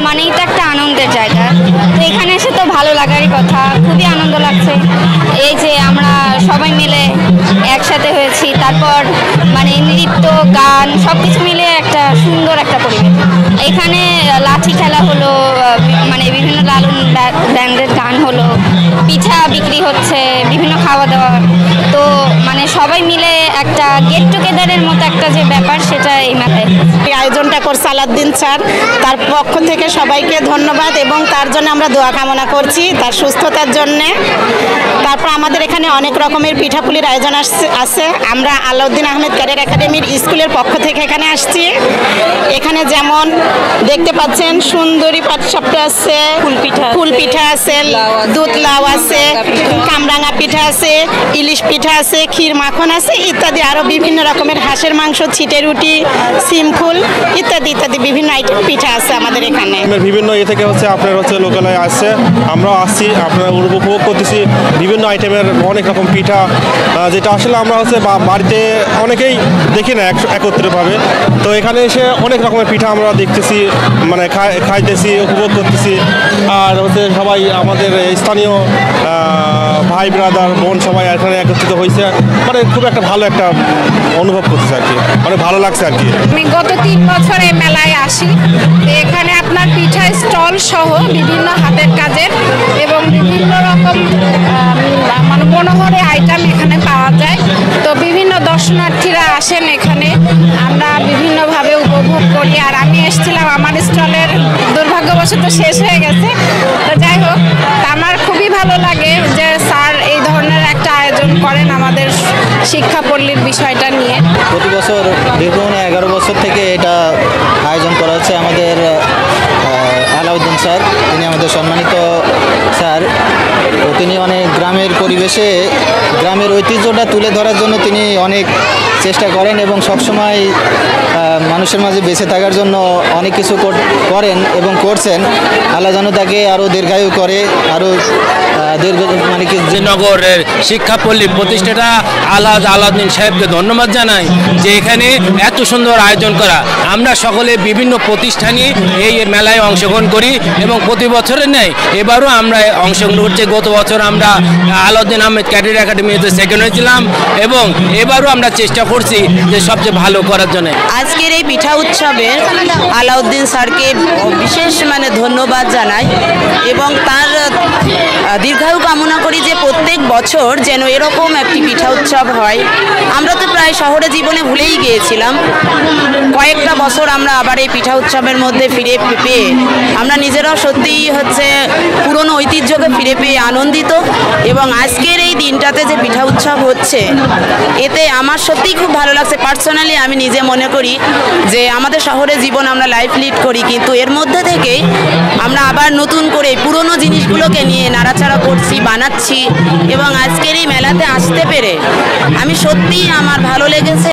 মানেই তো একটা আনন্দের জায়গা। তো এখানে এসে তো ভালো লাগারই কথা, খুবই আনন্দ লাগছে। এই যে আমরা সবাই মিলে একসাথে হয়েছি, তারপর মানে নৃত্য গান সব কিছু মিলে একটা সুন্দর একটা পরিবেশ। এখানে লাঠি খেলা হলো, মানে বিভিন্ন লালন ব্যান্ডের গান হলো, পিঠা বিক্রি হচ্ছে, বিভিন্ন খাওয়া দাওয়া। তো মানে সবাই মিলে একটা গেট টুগেদারের মতো একটা যে ব্যাপার, সেটা এই মেলায়। এই আয়োজনটা করছে আলাউদ্দিন স্যার, তার পক্ষ থেকে সবাইকে ধন্যবাদ এবং তার জন্য আমরা দোয়া কামনা করছি তার সুস্থতার জন্যে। তারপর আমাদের এখানে অনেক রকমের পিঠাপুলির আয়োজন আছে। আমরা আলাউদ্দিন আহমেদ ক্যাডেট একাডেমির স্কুলের পক্ষ থেকে এখানে আসছি। এখানে যেমন দেখতে পাচ্ছেন সুন্দরী পাটসাপটা আছে, ফুল পিঠা আছে, দুধ লাউ আছে, কামরাঙা পিঠা আছে, ইলিশ পিঠা আছে, ক্ষীর মাখন আছে ইত্যাদি, আরও বিভিন্ন রকমের হাঁসের মাংস, ছিটে রুটি, সিমফুল ইত্যাদি ইত্যাদি বিভিন্ন আইটেম পিঠা আছে আমাদের এখানে। বিভিন্ন থেকে আপনার লোকালয়ে আসছে, আমরাও আসছি, আপনারা উপভোগ করতেছি বিভিন্ন আইটেমের অনেক রকম পিঠা, যেটা আসলে আমরা বাড়িতে অনেকেই দেখি না একত্রিতভাবে। তো এখানে এসে অনেক রকমের পিঠা আমরা দেখতেছি, মানে খাইতেছি, উপভোগ করতেছি। আর সবাই আমাদের স্থানীয় ভাই ব্রাদার বোন সবাই এখানে একত্রিত হয়েছে, মানে খুব একটা ভালো একটা অনুভব করতেছে আর কি, অনেক ভালো লাগছে আর কি। আমি গত 3 বছর এই মেলায় আসি। এখানে আপনার পিঠা স্টল সহ বিভিন্ন হাতের কাজের এবং বিভিন্ন রকম মানে মনোহরে আইটেম এখানে পাওয়া যায়। তো বিভিন্ন দর্শনার্থীরা আসেন এখানে, আমরা বিভিন্নভাবে উপভোগ করি। আর আমি এসেছিলাম, আমার স্টলের দুর্ভাগ্যবশত শেষ হয়ে গেছে। তো যাই হোক, আমার খুবই ভালো লাগে যে স্যার এই ধরনের একটা আয়োজন করেন আমাদের শিক্ষাপল্লীর বিষয়টা নিয়ে। প্রতি বছর দীর্ঘ 11 বছর থেকে এটা আয়োজন করা হচ্ছে। আমাদের আলাউদ্দিন স্যার, তিনি আমাদের সম্মানিত স্যার। তো তিনি অনেক গ্রামের পরিবেশে গ্রামের ঐতিহ্যটা তুলে ধরার জন্য তিনি অনেক চেষ্টা করেন এবং সবসময় মানুষের মাঝে বেঁচে থাকার জন্য অনেক কিছু করেন এবং করছেন। আল্লাহ যেন তাকে আরও দীর্ঘায়ু করে, আরও মানে কি নগরের শিক্ষাপল্লী প্রতিষ্ঠাতা আলাউদ্দিন সাহেবকে ধন্যবাদ জানাই যে এখানে এত সুন্দর আয়োজন করা। আমরা সকলে বিভিন্ন প্রতিষ্ঠানে এই মেলায় অংশগ্রহণ করি এবং প্রতি বছরের নেই এবারও আমরা অংশগ্রহণ করছি। গত বছর আমরা আলাউদ্দিন আহমেদ ক্যাডেট একাডেমিতে সেকেন্ড হয়েছিলাম এবং এবারও আমরা চেষ্টা করছি যে সবচেয়ে ভালো করার জন্য। আজকের এই পিঠা উৎসবে আলাউদ্দিন স্যারকে বিশেষ মানে ধন্যবাদ জানাই এবং তার দীর্ঘায়ু কামনা করি যে প্রত্যেক বছর যেন এরকম একটি পিঠা উৎসব হয়। আমরা তো প্রায় শহরে জীবনে ভুলেই গিয়েছিলাম, কয়েকটা বছর আমরা আবার এই পিঠা উৎসবের মধ্যে ফিরে পেয়ে আমরা নিজেরাও সত্যিই পুরনো ঐতিহ্যকে ফিরে পেয়ে আনন্দিত। এবং আজকের এই দিনটাতে যে পিঠা উৎসব হচ্ছে, এতে আমার সত্যিই খুব ভালো লাগছে। পার্সোনালি আমি নিজে মনে করি যে আমাদের শহরে জীবন আমরা লাইফ লিড করি, কিন্তু এর মধ্যে থেকেই আমরা আবার নতুন করে পুরনো জিনিসগুলোকে নিয়ে নাড়াচাড়া করছি, বানাচ্ছি। এবং আজকের এই মেলাতে আসতে পেরে আমি সত্যিই আমার ভালো লেগেছে।